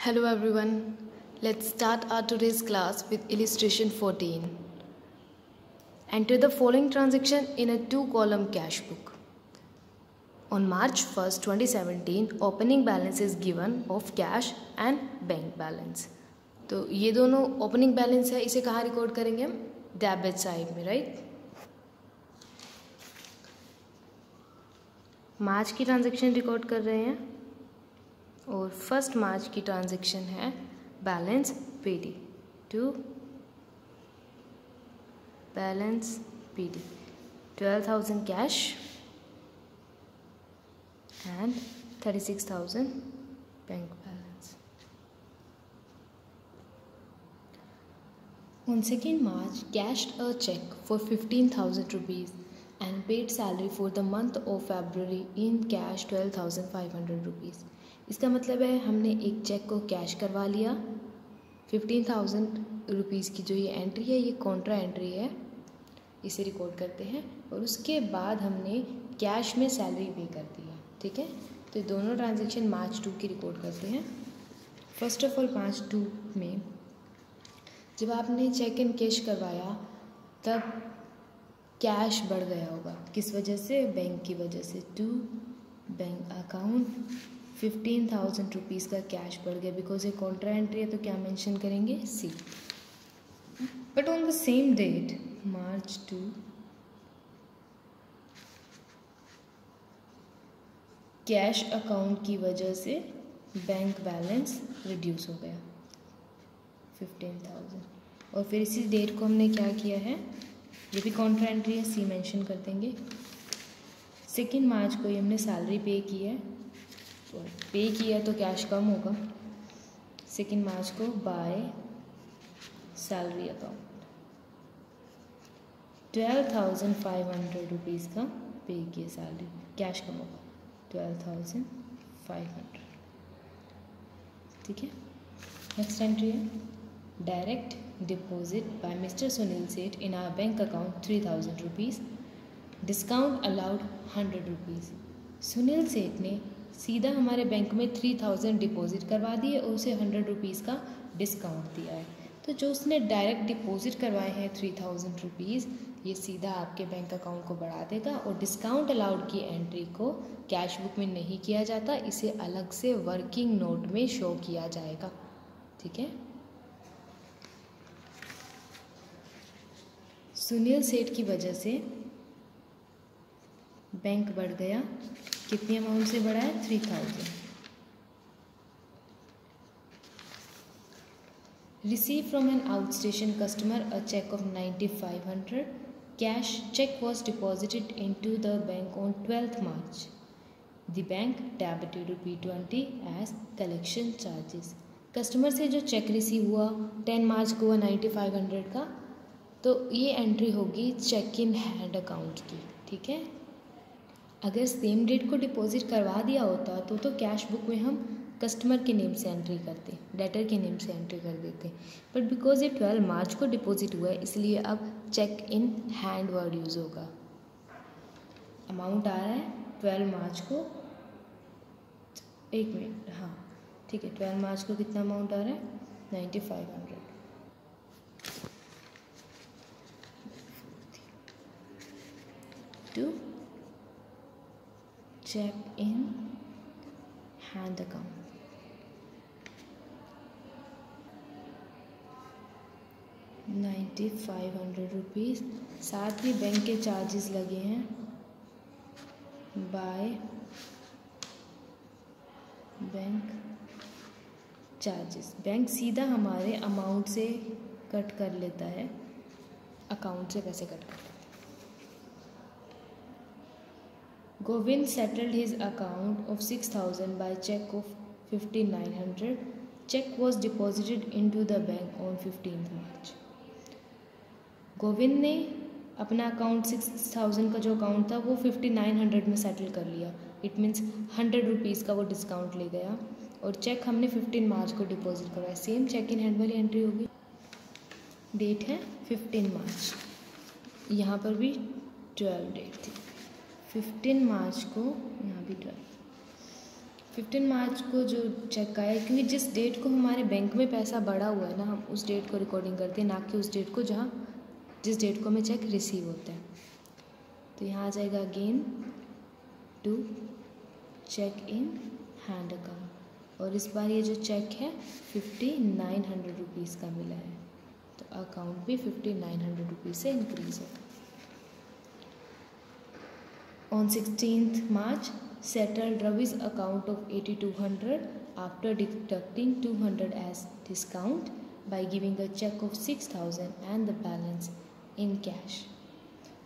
Hello everyone. Let's start our today's class with illustration 14. Enter the following transaction in a two-column cash book. On March 1st, 2017, opening balance is given of cash and bank balance. तो ये दोनों opening balance है, इसे कहाँ record करेंगे हम? Debit side में, right? मार्च की ट्रांजैक्शन रिकॉर्ड कर रहे हैं और फर्स्ट मार्च की ट्रांजैक्शन है balance PD to balance PD 12,000 cash and 36,000 bank balance. On 2nd March, cashed a check for 15,000 rupees and paid salary for the month of February in cash 12,500 rupees. इसका मतलब है हमने एक check को cash करवा लिया 15,000 rupees की जो ये एंट्री है ये कॉन्ट्रा एंट्री है, इसे रिकॉर्ड करते हैं और उसके बाद हमने कैश में सैलरी पे कर दी है, ठीक है। तो दोनों ट्रांजैक्शन मार्च 2 की रिकॉर्ड करते हैं। फर्स्ट ऑफ ऑल मार्च 2 में जब आपने चेक इन कैश करवाया तब कैश बढ़ गया होगा, किस वजह से? बैंक की वजह से। टू बैंक अकाउंट 15,000 रुपीज़ का कैश बढ़ गया बिकॉज ये कॉन्ट्रा एंट्री है, तो क्या मेंशन करेंगे? सी। But on the same date March 2 cash account की वजह से बैंक बैलेंस रिड्यूस हो गया 15,000 और फिर इसी डेट को हमने क्या किया है, ये भी कॉन्ट्रा एंट्री है, सी मेंशन कर देंगे। 2 मार्च को ये हमने सैलरी पे की है, तो पे किया तो कैश कम होगा। 2 मार्च को बाय सैलरी अकाउंट 12,500 रुपीज़ का पे किया सैलरी, कैश कम होगा 12,500, ठीक है। नेक्स्ट एंट्री है direct deposit by mister Sunil Seth in our bank account 3,000 rupees, discount allowed 100 rupees. Sunil Seth ने सीधा हमारे बैंक में 3,000 डिपॉजिट करवा दिए और उसे 100 रुपीज़ का डिस्काउंट दिया है। तो जो उसने डायरेक्ट डिपॉजिट करवाए हैं 3,000 रुपीज़, ये सीधा आपके बैंक अकाउंट को बढ़ा देगा और डिस्काउंट अलाउड की एंट्री को कैश बुक में नहीं किया जाता, इसे अलग से वर्किंग नोट में शो किया जाएगा, ठीक है। सुनील सेठ की वजह से बैंक बढ़ गया, कितनी अमाउंट से बढ़ा है? 3,000। Receive from an outstation customer a cheque of 9,500 cash cheque was deposited into the bank on 12th March. The bank debited ₹20 as collection charges. Customer से जो चेक रिसीव हुआ 10 मार्च को हुआ 9,500 का, तो ये एंट्री होगी चेक इन हैंड अकाउंट की, ठीक है। अगर सेम डेट को डिपॉजिट करवा दिया होता तो कैश बुक में हम कस्टमर के नेम से एंट्री करते, डेटर के नेम से एंट्री कर देते, बट बिकॉज ये 12 मार्च को डिपॉजिट हुआ है इसलिए अब cheque in hand word use होगा। अमाउंट आ रहा है 12 मार्च को, एक मिनट, हाँ ठीक है, 12 मार्च को कितना अमाउंट आ रहा है? 9,500 to cheque in hand account. ₹9,500 साथ ही बैंक के चार्जेस लगे हैं बाय बैंक चार्जेस। बैंक सीधा हमारे अमाउंट से कट कर लेता है, अकाउंट से पैसे कट कर लेता है। Govind settled his account of 6,000 by check of 5,900. Check was deposited into the bank on 15th March. Govind ने अपना अकाउंट 6,000 का जो अकाउंट था वो 5,900 में सेटल कर लिया, इट मीन्स 100 रुपीज़ का वो डिस्काउंट ले गया और चेक हमने 15 मार्च को डिपॉजिट करवाया। सेम चेक इन हैंड वाली एंट्री होगी, डेट है 15 मार्च, यहाँ पर भी 12 डेट थी, 15 मार्च को यहाँ भी 12। 15 मार्च को जो चेक आया, क्योंकि जिस डेट को हमारे बैंक में पैसा बढ़ा हुआ है ना, हम उस डेट को रिकॉर्डिंग करते हैं, ना कि उस डेट को जिस डेट को हमें चेक रिसीव होता है। तो यहाँ आ जाएगा again to cheque in hand account, और इस बार ये जो चेक है 5900 रुपीज़ का मिला है, तो अकाउंट भी 5900 रुपीज़ से इंक्रीज है। On 16th March, settled Ravi's account of 8200 after deducting 200 as discount by giving a check of 6000 and the balance in cash.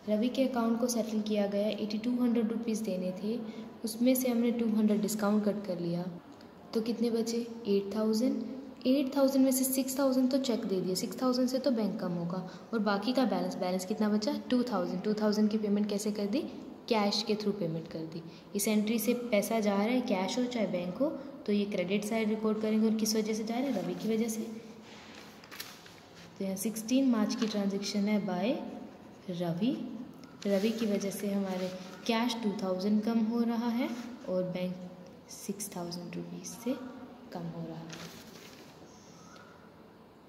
Ravi के अकाउंट को सेटल किया गया, 8200 रुपीज़ देने थे, उसमें से हमने 200 डिस्काउंट कट कर लिया, तो कितने बचे 8000 में से 6000 तो चेक दे दिया, 6000 से तो बैंक कम होगा, और बाकी का बैलेंस कितना बचा 2000 की पेमेंट कैसे कर दी, कैश के थ्रू पेमेंट कर दी। इस एंट्री से पैसा जा रहा है, कैश हो चाहे बैंक हो, तो ये क्रेडिट साइड रिकॉर्ड करेंगे, और किस वजह से जा रहा है, रवि की वजह से। तो यहाँ 16 मार्च की ट्रांजेक्शन है बाय रवि की वजह से हमारे कैश 2000 कम हो रहा है और बैंक 6000 रुपीज़ से कम हो रहा है।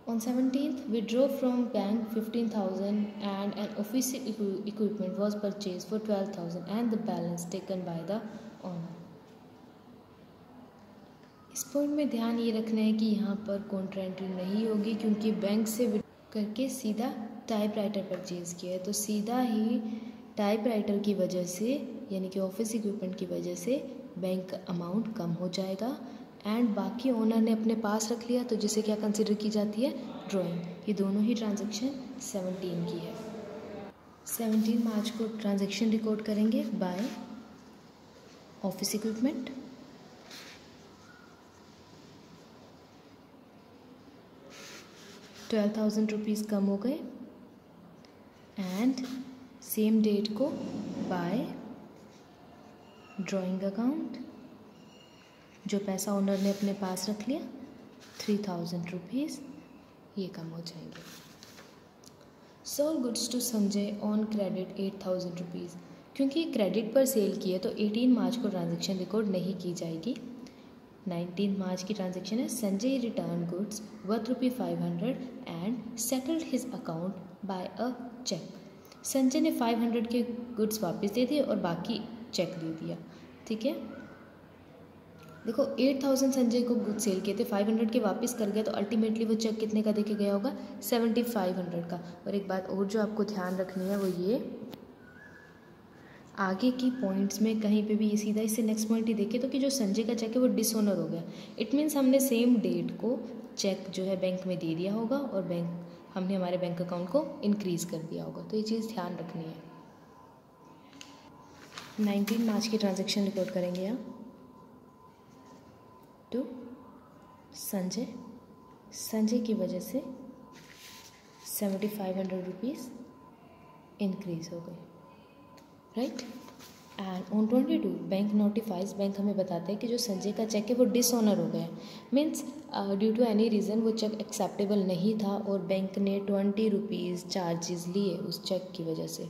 On 17th, withdraw from bank 15,000 and an office equipment was purchased for 12,000 and the balance taken by the owner. इस पॉइंट में ध्यान ये रखना है कि यहाँ पर कॉन्ट्रा एंट्री नहीं होगी, क्योंकि बैंक से करके सीधा टाइपराइटर परचेज़ किया है, तो सीधा ही टाइपराइटर की वजह से यानी कि ऑफिस इक्विपमेंट की वजह से बैंक अमाउंट कम हो जाएगा, एंड बाकी ओनर ने अपने पास रख लिया, तो जिसे क्या कंसिडर की जाती है, ड्राइंग। ये दोनों ही ट्रांजैक्शन 17 की है। 17 मार्च को ट्रांजैक्शन रिकॉर्ड करेंगे बाय ऑफिस इक्विपमेंट, ₹12,000 कम हो गए, एंड सेम डेट को बाय ड्राइंग अकाउंट, जो पैसा ओनर ने अपने पास रख लिया 3000 रुपीज़, ये कम हो जाएंगे। Sold goods to Sanjay on credit 8000 rupees, क्योंकि क्रेडिट पर सेल की है तो 18 मार्च को ट्रांजैक्शन रिकॉर्ड नहीं की जाएगी। 19 मार्च की ट्रांजैक्शन है, Sanjay return goods worth ₹500 and settled his account by a cheque. Sanjay ने 500 के गुड्स वापस दे दिए और बाकी चेक दे दिया, ठीक है। देखो 8000 संजय को गुड सेल किए थे, 500 के वापस कर गया, तो अल्टीमेटली वो चेक कितने का देके गया होगा, 7500 का। और एक बात और जो आपको ध्यान रखनी है वो ये, आगे की पॉइंट्स में कहीं पे भी ये सीधा इससे नेक्स्ट पॉइंट ही देखे तो कि जो संजय का चेक है वो डिसऑनर हो गया, इट मीन्स हमने सेम डेट को चेक जो है बैंक में दे दिया होगा और हमने हमारे बैंक अकाउंट को इंक्रीज़ कर दिया होगा, तो ये चीज़ ध्यान रखनी है। 19 मार्च की ट्रांजैक्शन रिकॉर्ड करेंगे यहाँ टू संजय की वजह से 7500 रुपीज़ इंक्रीज़ हो गए, right. And on 22 bank notifies, bank हमें बताते हैं कि जो संजय का चेक है वो डिसऑनर हो गया, means due to any reason वो चेक एक्सेप्टेबल नहीं था और बैंक ने 20 रुपीज़ चार्जेस लिए उस चेक की वजह से।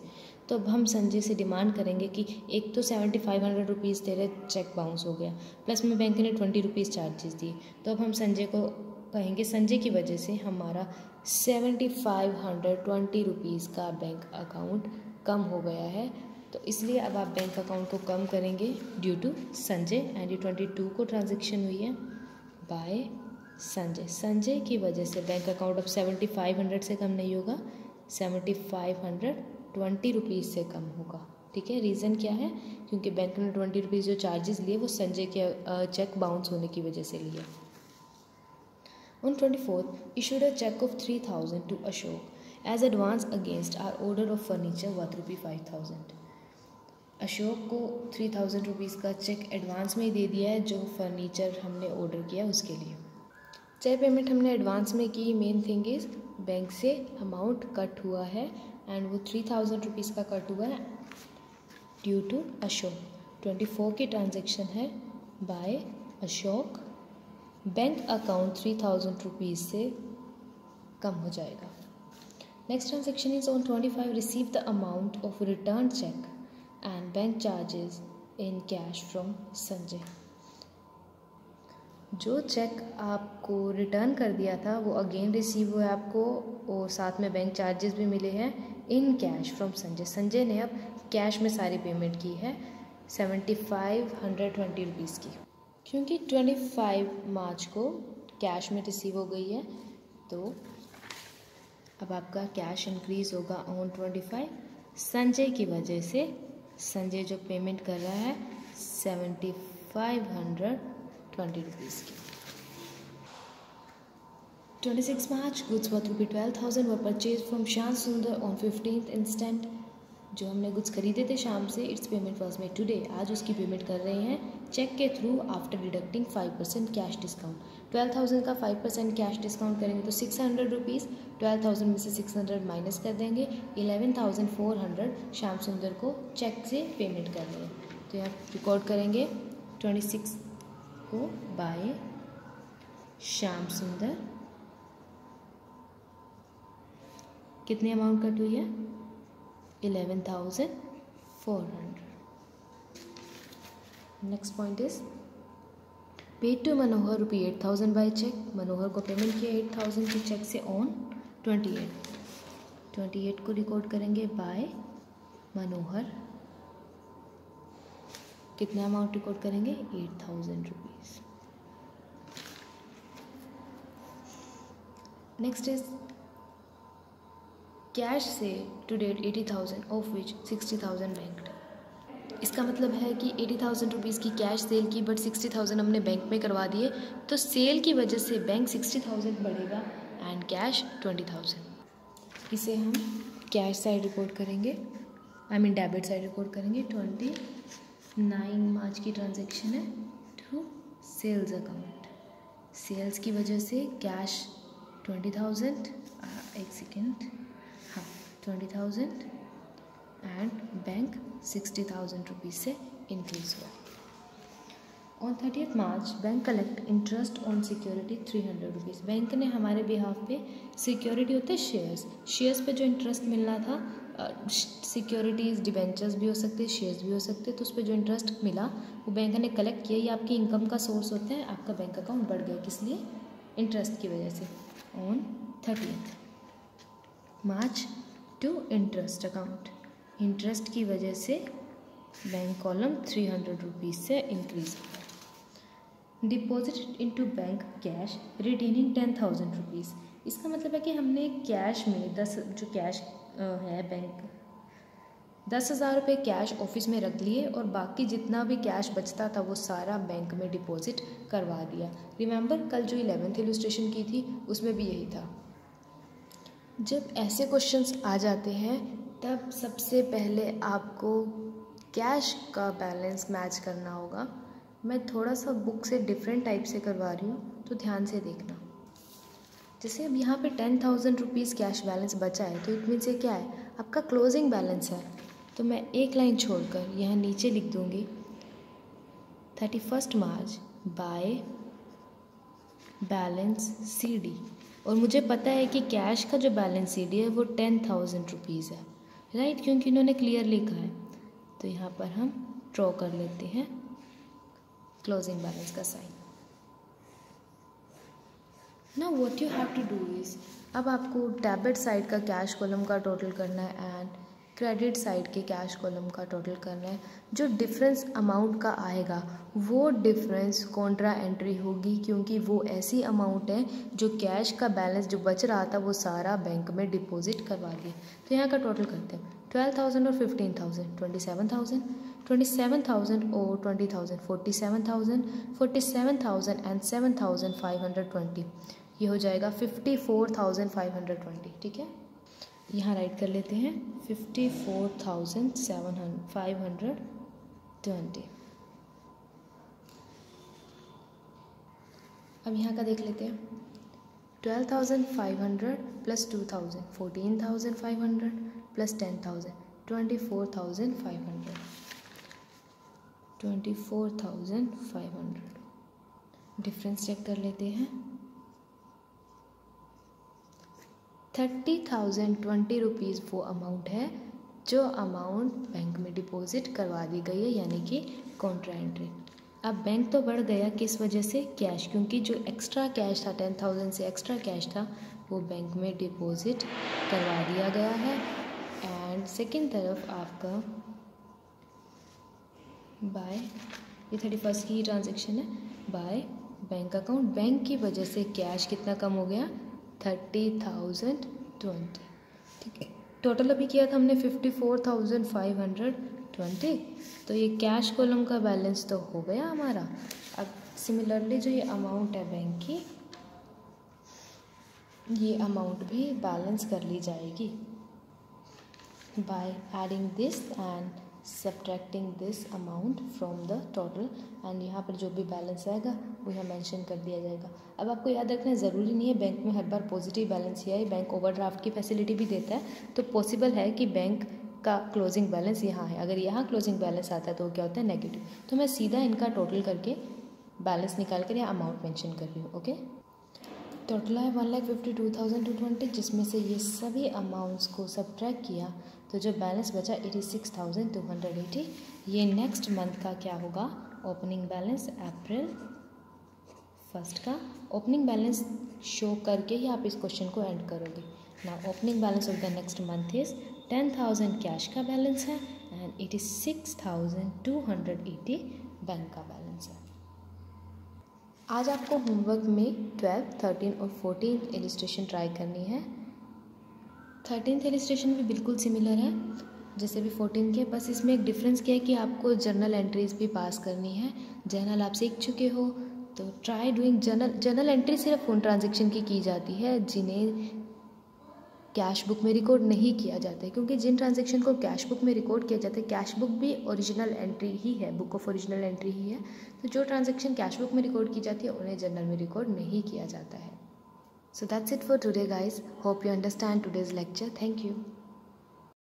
तो अब हम संजय से डिमांड करेंगे कि एक तो 7500 रुपीज़ तेरे चेक बाउंस हो गया, प्लस में बैंक ने 20 रुपीज़ चार्जेस दिए, तो अब हम संजय को कहेंगे संजय की वजह से हमारा 7520 रुपीज़ का बैंक अकाउंट कम हो गया है, तो इसलिए अब आप बैंक अकाउंट को कम करेंगे ड्यू टू संजय, एंड 22 को ट्रांजैक्शन हुई है बाय संजय की वजह से बैंक अकाउंट अब 7500 से कम नहीं होगा, 7520 रुपीज़ से कम होगा, ठीक है। रीज़न क्या है, क्योंकि बैंक ने 20 रुपीज़ जो चार्जेस लिए वो संजय के चेक बाउंस होने की वजह से लिया। On 24th, issued a check of 3000 to Ashok as advance against our order of furniture worth ₹5000। Ashok को 3000 रुपीज़ का चेक एडवांस में ही दे दिया है जो फर्नीचर हमने ऑर्डर किया उसके लिए। चाहे पेमेंट हमने एडवांस में की, मेन थिंग इज़ बैंक से अमाउंट कट हुआ है एंड वो 3000 रुपीज़ का कट हुआ है ड्यू टू अशोक। 24 की ट्रांजैक्शन है by Ashok, bank account 3000 rupees से कम हो जाएगा। Next transaction is on 25 receive the amount of return cheque and bank charges in cash from Sanjay. जो चेक आपको रिटर्न कर दिया था वो अगेन रिसीव हुआ आपको, और साथ में बैंक चार्जेस भी मिले हैं इन कैश फ्रॉम संजय। संजय ने अब कैश में सारी पेमेंट की है 7520 रुपीज़ की, क्योंकि 25 मार्च को कैश में रिसीव हो गई है, तो अब आपका कैश इंक्रीज़ होगा ऑन 25 संजय की वजह से। संजय जो पेमेंट कर रहा है 7520 रुपीज़ की। 26 March goods worth ₹12,000 were purchase from Shyam Sundar on 15th instant. जो हमने गुड्स खरीदे थे शाम से, it's payment was made today, आज उसकी पेमेंट कर रहे हैं चेक के through after deducting 5% cash discount. 12,000 का 5% कैश डिस्काउंट करेंगे तो 600 रुपीज़, 12,000 में से 600 माइनस कर देंगे, 11,400 श्याम सुंदर को चेक से पेमेंट कर रहे हैं। तो यहाँ रिकॉर्ड करेंगे 26 को बाय श्याम सुंदर, कितनी अमाउंट कट हुई है 11,400। Next point is paid to Manohar ₹8,000 by cheque. Manohar को पेमेंट किया 8,000 की चेक से ऑन 28 को रिकॉर्ड करेंगे बाय मनोहर, कितना अमाउंट रिकॉर्ड करेंगे 8,000 रुपीज़। नेक्स्ट इज कैश से to date 80,000 of which 60,000 banked. इसका मतलब है कि 80,000 रुपीज़ की कैश सेल की, बट 60,000 हमने बैंक में करवा दिए, तो सेल की वजह से बैंक 60,000 बढ़ेगा एंड कैश 20,000। इसे हम कैश साइड रिकॉर्ड करेंगे, डेबिट साइड रिकॉर्ड करेंगे। 29 मार्च की ट्रांजैक्शन है टू सेल्स अकाउंट। सेल्स की वजह से कैश 20,000, एक सेकेंड, हाँ 20,000 एंड बैंक 60,000 रुपीज़ से इंक्रीज हुआ। On 30th March bank collect interest on security 300 rupees. Bank ने हमारे बिहाफ पे, सिक्योरिटी होते हैं शेयर्स पे जो इंटरेस्ट मिलना था, सिक्योरिटीज़ डिबेंचर्स भी हो सकते, शेयर्स भी हो सकते, तो उस पर जो इंटरेस्ट मिला वो बैंक ने कलेक्ट किया। ये आपकी इनकम का सोर्स होता है, आपका बैंक अकाउंट बढ़ गया, किस लिए, इंटरेस्ट की वजह से। On 30th March two interest account, interest की वजह से बैंक कॉलम 300 रुपीज़ से इंक्रीज हुआ। Deposit into bank cash retaining 10,000 rupees. इसका मतलब है कि हमने कैश में 10 जो कैश है बैंक 10,000 रुपये कैश ऑफिस में रख लिए, और बाकी जितना भी कैश बचता था वो सारा बैंक में डिपॉजिट करवा दिया। रिमेंबर कल जो 11th इलस्ट्रेशन की थी उसमें भी यही था। जब ऐसे क्वेश्चंस आ जाते हैं तब सबसे पहले आपको कैश का बैलेंस मैच करना होगा। मैं थोड़ा सा बुक से डिफरेंट टाइप से करवा रही हूँ, तो ध्यान से देखना। जैसे अब यहाँ पे 10,000 रुपीज़ कैश बैलेंस बचा है, तो इट मीन्स ये क्या है, आपका क्लोजिंग बैलेंस है। तो मैं एक लाइन छोड़कर यहाँ नीचे लिख दूँगी 31 मार्च बाय बैलेंस CD, और मुझे पता है कि कैश का जो बैलेंस CD है वो 10,000 रुपीज़ है, राइट, क्योंकि इन्होंने क्लियर लिखा है। तो यहाँ पर हम ड्रॉ कर लेते हैं क्लोजिंग बैलेंस का sign. Now what you have to do is, अब आपको डेबिट साइड का कैश कॉलम का टोटल करना है एंड क्रेडिट साइड के कैश कॉलम का टोटल करना है। जो डिफरेंस अमाउंट का आएगा वो डिफरेंस कॉन्ट्रा एंट्री होगी, क्योंकि वो ऐसी अमाउंट है जो कैश का बैलेंस जो बच रहा था वो सारा बैंक में डिपॉजिट करवा दिए। तो यहाँ का टोटल करते हैं 12,000 और 15,000 27,000, 27,000 और 20,000 47,000, 47,000 एंड 7,520, ये हो जाएगा 54,520। ठीक है, यहाँ राइट कर लेते हैं 54,520। अब यहाँ का देख लेते हैं 12,500 प्लस 2,000 14,500 प्लस 10,000 24,500 24,500। डिफरेंस चेक कर लेते हैं 30,020 रुपीज़ वो अमाउंट है जो अमाउंट बैंक में डिपॉजिट करवा दी गई है, यानी कि कॉन्ट्रा एंट्री। अब बैंक तो बढ़ गया, किस वजह से? कैश, क्योंकि जो एक्स्ट्रा कैश था 10,000 से एक्स्ट्रा कैश था वो बैंक में डिपॉजिट करवा दिया गया है। एंड सेकेंड तरफ आपका बाय, ये 31 की ट्रांजेक्शन है, बाय बैंक अकाउंट। बैंक की वजह से कैश कितना कम हो गया? 30,020। ठीक है, टोटल अभी किया था हमने 54,520। तो ये कैश कॉलम का बैलेंस तो हो गया हमारा। अब सिमिलरली जो ये अमाउंट है बैंक की, ये अमाउंट भी बैलेंस कर ली जाएगी by adding this and subtracting this amount from the total. And यहाँ पर जो भी बैलेंस आएगा वो यहाँ मेंशन कर दिया जाएगा। अब आपको याद रखना ज़रूरी नहीं है बैंक में हर बार पॉजिटिव बैलेंस ही आए, बैंक ओवरड्राफ्ट की फैसिलिटी भी देता है। तो पॉसिबल है कि बैंक का क्लोजिंग बैलेंस यहाँ है, अगर यहाँ क्लोजिंग बैलेंस आता है तो क्या होता है? नेगेटिव। तो मैं सीधा इनका टोटल करके बैलेंस निकाल कर यहाँ अमाउंट मेंशन कर रही हूँ। ओके, टोटल है 1,52,220, जिसमें से ये सभी अमाउंट्स को सब्ट्रैक्ट किया तो जो बैलेंस बचा 86,280। ये नेक्स्ट मंथ का क्या होगा? ओपनिंग बैलेंस अप्रैल 1 का ओपनिंग बैलेंस शो करके ही आप इस क्वेश्चन को एंड करोगे ना। Opening balance of the next month is 10,000 cash का बैलेंस है एंड 86,280 बैंक का बैलेंस है। आज आपको होमवर्क में 12, 13 और 14 इलिस्ट्रेशन ट्राई करनी है। 13th इलिस्ट्रेशन भी बिल्कुल सिमिलर है जैसे भी 14 के, बस इसमें एक डिफरेंस क्या है कि आपको जर्नल एंट्रीज भी पास करनी है। जर्नल आप सीख चुके हो तो ट्राई डूइंग जर्नल एंट्री सिर्फ उन ट्रांजेक्शन की जाती है जिन्हें कैश बुक में रिकॉर्ड नहीं किया जाता है, क्योंकि जिन ट्रांजेक्शन को कैश बुक में रिकॉर्ड किया जाता है, कैश बुक भी ओरिजिनल एंट्री ही है, बुक ऑफ ओरिजिनल एंट्री ही है। तो जो ट्रांजेक्शन कैश बुक में रिकॉर्ड की जाती है उन्हें जर्नल में रिकॉर्ड नहीं किया जाता है। So that's it for today guys. Hope you understand today's lecture. Thank you.